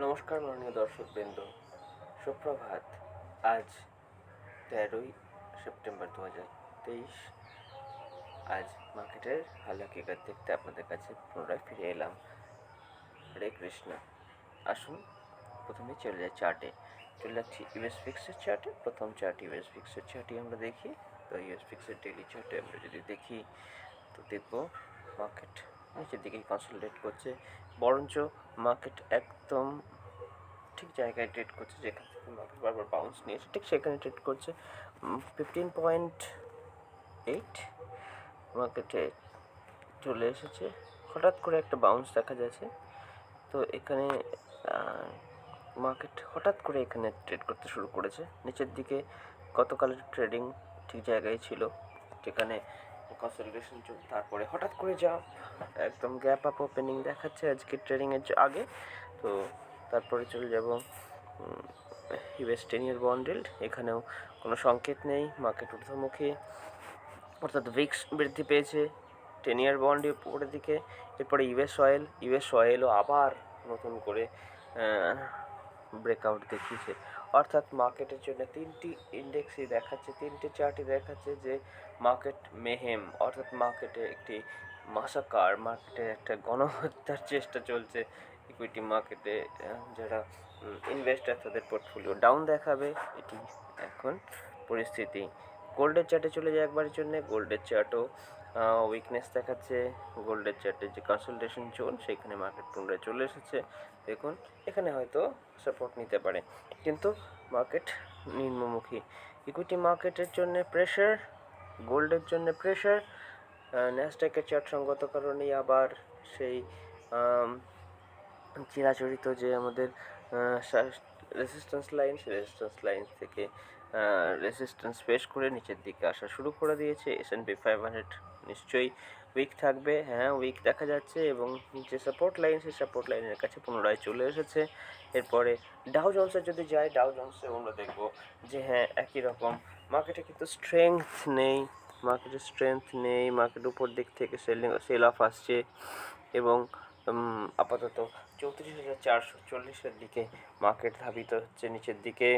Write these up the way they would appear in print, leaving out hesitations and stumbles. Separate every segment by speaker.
Speaker 1: নমস্কার মাননীয় দর্শকবৃন্দ, সুপ্রভাত। আজ 13ই সেপ্টেম্বর 2023। আজ মার্কেটের হালহকিকত দেখতে আপনাদের কাছে পুনরায় ফিরে এলাম। হরে কৃষ্ণ। আসুন প্রথমে চলে যাই চার্টে। চলে যাচ্ছি ইউএস ফিক্সের চার্টে। প্রথম চার্ট ইউএস ফিক্সের চার্টই আমরা দেখি। তো ইউএস ফিক্সের ডেইলি চার্টে আমরা যদি দেখি তো দেখব মার্কেট নিচের দিকে কনসলিডেট করছে, বরঞ্চ মার্কেট একদম ঠিক জায়গায় ট্রেড করছে যেখান থেকে মার্কেট বারবার বাউন্স নিয়েছে, ঠিক সেখানে ট্রেড করছে। 15.8 মার্কেটে চলে এসেছে। হঠাৎ করে একটা বাউন্স দেখা যাচ্ছে। তো এখানে মার্কেট হঠাৎ করে এখানে ট্রেড করতে শুরু করেছে নিচের দিকে। গতকালের ট্রেডিং ঠিক জায়গায় ছিল যেখানে কনসলিডেশন চলছে, তারপরে হঠাৎ করে একদম গ্যাপ আপ ওপেনিং দেখাচ্ছে আজকে ট্রেডিংয়ের আগে। তো তারপরে চলে যাব ইউএস 10-year বন্ড yield। এখানেও কোনো সংকেত নেই, মার্কেট ঊর্ধ্বমুখী, অর্থাৎ ভিক্স বৃদ্ধি পেয়েছে 10-year বন্ড উপরের দিকে। এরপরে ইউএস অয়েলও আবার নতুন করে ব্রেকআউট দেখিয়েছে। অর্থাৎ মার্কেটের জন্য তিনটি ইন্ডেক্সই দেখাচ্ছে, তিনটে চার্টই দেখাচ্ছে যে মার্কেট মেহেম, অর্থাৎ মার্কেটে একটি মাসাকার, মার্কেটে একটা গণহত্যার চেষ্টা চলছে। ইকুইটি মার্কেটে যারা ইনভেস্টার তাদের পোর্টফোলিও ডাউন দেখাবে, এটি এখন পরিস্থিতি। গোল্ডের চার্টে চলে যায় একবারের জন্য। গোল্ডের চার্টও উইকনেস দেখাচ্ছে। গোল্ডের চার্টে যে কনসলিডেশন জোন সেইখানে মার্কেট পুনরায় চলে এসেছে। দেখুন এখানে হয়তো সাপোর্ট নিতে পারে, কিন্তু মার্কেট নিম্নমুখী। ইকুইটি মার্কেটের জন্য প্রেশার, গোল্ডের জন্য প্রেশার। ন্যাসড্যাকের চার্ট সঙ্গত কারণেই আবার সেই চিরাচরিত যে আমাদের রেজিস্ট্যান্স লাইন, সেই রেজিস্ট্যান্স লাইন থেকে রেজিস্ট্যান্স ফেস করে নিচের দিকে আসা শুরু করে দিয়েছে। S&P 500 নিশ্চয়ই উইক থাকবে, হ্যাঁ উইক দেখা যাচ্ছে, এবং নিচে সাপোর্ট লাইন, সেই সাপোর্ট লাইনের কাছে পুনরায় চলে এসেছে। এরপরে ডাউ জোন্সের যদি যাই, ডাউ জোন্সে আমরা দেখব যে হ্যাঁ একই রকম, মার্কেটে কিন্তু স্ট্রেংথ নেই, মার্কেট উপর দিক থেকে সেল অফ আসছে এবং আপাতত 34,440-এর দিকে মার্কেট ধাবিত হচ্ছে নিচের দিকে।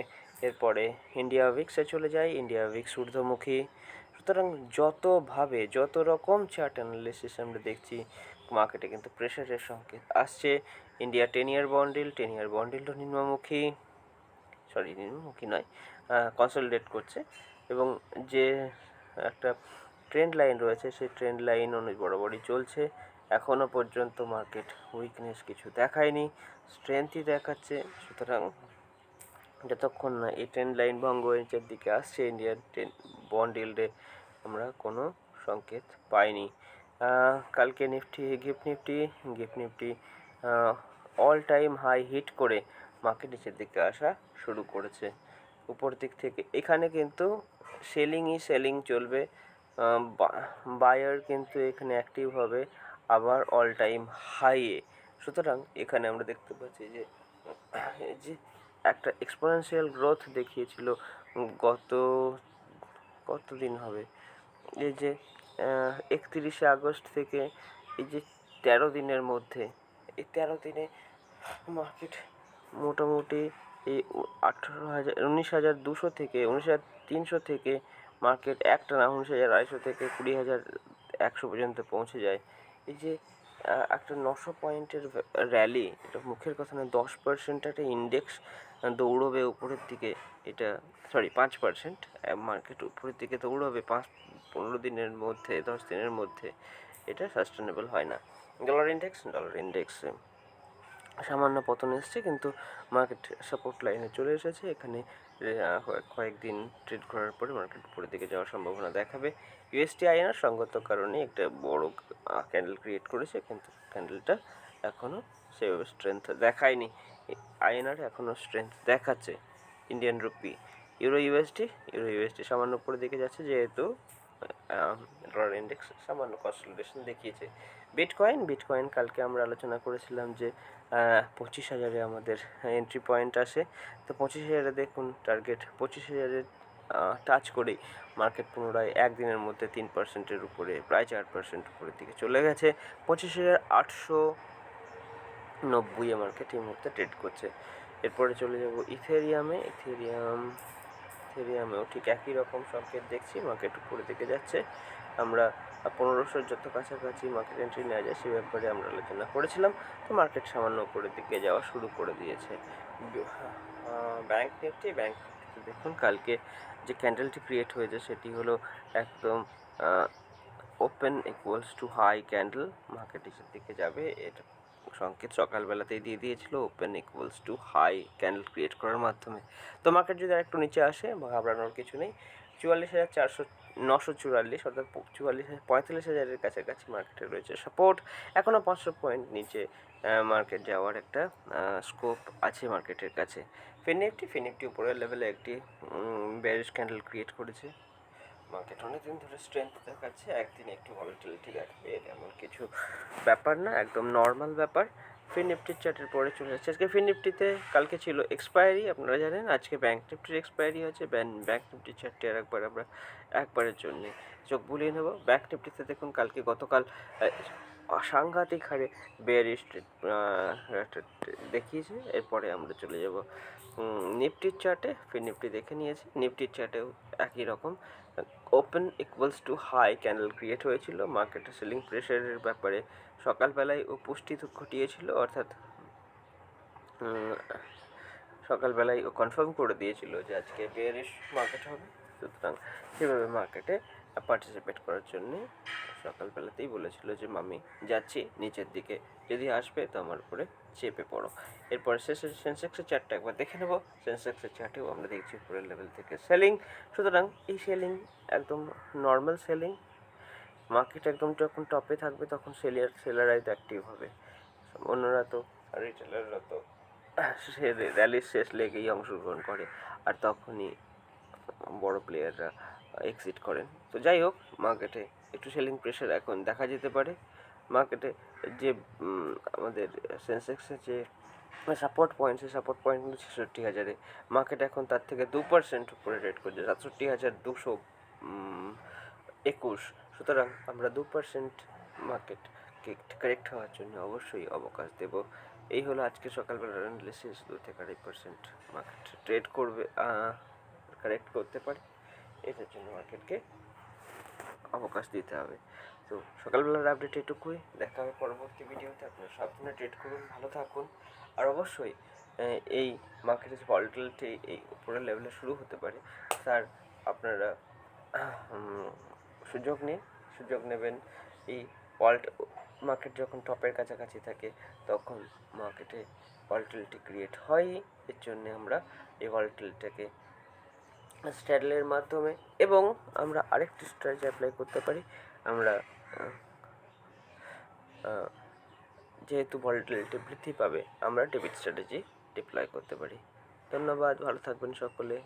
Speaker 1: এরপরে ইন্ডিয়া উইক্সে চলে যায়, ইন্ডিয়া উইক্স ঊর্ধ্বমুখী। সুতরাং যত রকম চার্ট অ্যানালিসিস আমরা দেখছি, মার্কেটে কিন্তু প্রেশারের সংকেত আসছে। ইন্ডিয়া 10-year বন্ড yield নিম্নমুখী নয়, কনসলিডেট করছে, এবং যে একটা ট্রেন্ড লাইন রয়েছে সেই ট্রেন্ড লাইন অনেক বরাবরই চলছে। এখনও পর্যন্ত মার্কেট উইকনেস কিছু দেখায়নি, স্ট্রেংথই দেখাচ্ছে। সুতরাং যতক্ষণ না এই ট্রেন্ড লাইন ভঙ্গ নিচের দিকে আসছে, ইন্ডিয়ান বন্ড yield-এ আমরা কোনো সংকেত পাইনি। কালকে GIFT Nifty all time high hit করে মার্কেট নিচের দিকে আসা শুরু করেছে উপর দিক থেকে। এখানে কিন্তু সেলিং চলবে, বায়ার কিন্তু এখানে অ্যাক্টিভ হবে আবার অল টাইম হাইয়ে। সুতরাং এখানে আমরা দেখতে পাচ্ছি যে একটা এক্সপোনেনশিয়াল গ্রোথ দেখিয়েছিল কত দিন হবে, এই যে 31শে আগস্ট থেকে এই যে 13 দিনের মধ্যে, এই 13 দিনে মার্কেট মোটামুটি এই 19,200 থেকে 19,300 থেকে মার্কেট একটানা 19,250 থেকে 20,100 পর্যন্ত পৌঁছে যায়। এই যে একটা 900 পয়েন্টের র্যালি, এটা মুখের কথা নয়, 10% একটা ইন্ডেক্স দৌড়বে উপরের দিকে, এটা 5% মার্কেট উপরের দিকে দৌড়বে 15 দিনের মধ্যে, 10 দিনের মধ্যে, এটা সাস্টেনেবল হয় না। ডলার ইন্ডেক্স সামান্য পতন এসছে, কিন্তু মার্কেট সাপোর্ট লাইনে চলে এসেছে। এখানে কয়েকদিন ট্রেড করার পরে মার্কেট উপরের দিকে যাওয়ার সম্ভাবনা দেখাবে। ইউএসটি আইএনআর সঙ্গত কারণে একটা বড় ক্যান্ডেল ক্রিয়েট করেছে, কিন্তু ক্যান্ডেলটা এখনও সেভাবে স্ট্রেংথ দেখায়নি। আইএনআর এখনও স্ট্রেংথ দেখাচ্ছে। ইন্ডিয়ান রুপি, ইউরো ইউএসটি সামান্য উপরের দিকে যাচ্ছে, যেহেতু ডলার ইন্ডেক্স সামান্য কনসলিডেশন দেখিয়েছে। বিটকয়েন কালকে আমরা আলোচনা করেছিলাম যে 25,000-এ আমাদের এন্ট্রি পয়েন্ট আসে। তো 25,000-এ দেখুন টার্গেট, 25,000-এর টাচ করেই মার্কেট পুনরায় একদিনের মধ্যে 3%-এর উপরে, প্রায় 4% উপরের দিকে চলে গেছে। 25,800 90 মার্কেট এই মুহূর্তে ট্রেড করছে। এরপরে চলে যাব ইথেরিয়ামেও ঠিক একই রকম সংকেত দেখছি, মার্কেট উপরের দিকে যাচ্ছে। আমরা 1500 যত কাছাকাছি মার্কেট এন্ট্রি নেওয়া যায় সে ব্যাপারে আমরা আলোচনা করেছিলাম। তো মার্কেট সামান্য উপরের দিকে যাওয়া শুরু করে দিয়েছে। ব্যাংক নিফটি দেখুন কালকে যে ক্যান্ডেলটি ক্রিয়েট হয়েছে সেটি হলো একদম open equals to high candle, market নিচের দিকে যাবে এটা সংকেত সকালবেলাতেই দিয়ে দিয়েছিল open equals to high candle create করার মাধ্যমে। তো মার্কেট যদি একটু নিচে আসে ঘাবড়ানোর কিছু নেই। 44,944 অর্থাৎ 45,000 কাছাকাছি মার্কেটে রয়েছে সাপোর্ট। এখনও 500 পয়েন্ট নিচে মার্কেট যাওয়ার একটা স্কোপ আছে মার্কেটের কাছে। ফিনিফটি উপরের লেভেলে একটি বেয়ারিশ ক্যান্ডেল ক্রিয়েট করেছে। মার্কেট অনেকদিন ধরে স্ট্রেংথ দেখাচ্ছে, একদিন একটু ভলাটিলিটি রাখবে এমন কিছু ব্যাপার না, একদম নর্মাল ব্যাপার। নিফটির চার্টের পরে চলে যাচ্ছে। আজকে নিফটিতে কালকে ছিল এক্সপায়ারি, আপনারা জানেন। আজকে ব্যাংক নিফটির এক্সপায়ারি আছে। ব্যাংক নিফটির চার্টে আমরা একবারের জন্যে চোখ বুলিয়ে নেব। ব্যাংক নিফটিতে দেখুন গতকাল সাংঘাতিক হারে বেয়ারিশ দেখিয়েছে। এরপরে আমরা চলে যাব নিফটির চার্টে। নিফটি দেখে নিয়েছি, নিফটির চার্টেও একই রকম open equals to high candle create হয়েছিল। মার্কেটে সেলিং প্রেশারের ব্যাপারে সকালবেলায় উপস্থিত ঘটিয়েছিল, অর্থাৎ সকালবেলায় কনফার্ম করে দিয়েছিল যে আজকে বেয়ারিশ মার্কেট হবে। সুতরাং সেভাবে মার্কেটে পার্টিসিপেট করার জন্যে সকালবেলাতেই বলেছিল যে আমি যাচ্ছি নিচের দিকে, যদি আসবে তো আমার উপরে চেপে পড়ো। এরপরে সেন্সেক্সের চার্টটা একবার দেখে নেব। সেন্সেক্সের চার্টেও আমরা দেখছি উপরের লেভেল থেকে সেলিং। সুতরাং এই সেলিং একদম নর্মাল সেলিং। মার্কেট একদম যখন টপে থাকবে তখন সেলাররাই তো অ্যাক্টিভ হবে, অন্যরা তো রিটেলাররা তো সে র্যালির শেষ লেগেই অংশগ্রহণ করে, আর তখনই বড় প্লেয়াররা এক্সিট করেন। তো যাই হোক, মার্কেটে একটু সেলিং প্রেশার এখন দেখা যেতে পারে। মার্কেটে যে আমাদের সেন্সেক্সের যে সাপোর্ট পয়েন্ট, সেই সাপোর্ট পয়েন্ট কিন্তু 66,000-এ। মার্কেট এখন তার থেকে 2% উপরে রেট করছে, 67,221। সুতরাং আমরা 2% মার্কেটকে কারেক্ট হওয়ার জন্য অবশ্যই অবকাশ দেব। এই হলো আজকে সকালবেলার অ্যানালিসিস। 2-2.5% মার্কেট ট্রেড করবে, কারেক্ট করতে পারে, এটার জন্য মার্কেটকে অবকাশ দিতে হবে। তো সকালবেলার আপডেট এটুকুই, দেখা হবে পরবর্তী ভিডিওতে। আপনারা সাবধানে ট্রেড করুন, ভালো থাকুন। আর অবশ্যই এই মার্কেটের যে ভলাটিলিটি এই উপরের লেভেলে শুরু হতে পারে, তার আপনারা সুযোগ নেবেন। এই মার্কেট যখন টপের কাছাকাছি থাকে তখন মার্কেটে ভলাটিলিটি ক্রিয়েট হয়। এর জন্যে আমরা এই ভলাটিলিটিটাকে স্ট্র্যাডলের মাধ্যমে, এবং আমরা আরেকটি স্ট্র্যাটেজি অ্যাপ্লাই করতে পারি। আমরা যেহেতু ভলাটিলিটি বৃদ্ধি পাবে, আমরা ডেবিট স্ট্র্যাটেজি ডিপ্লয় করতে পারি। ধন্যবাদ, ভালো থাকবেন সকলে।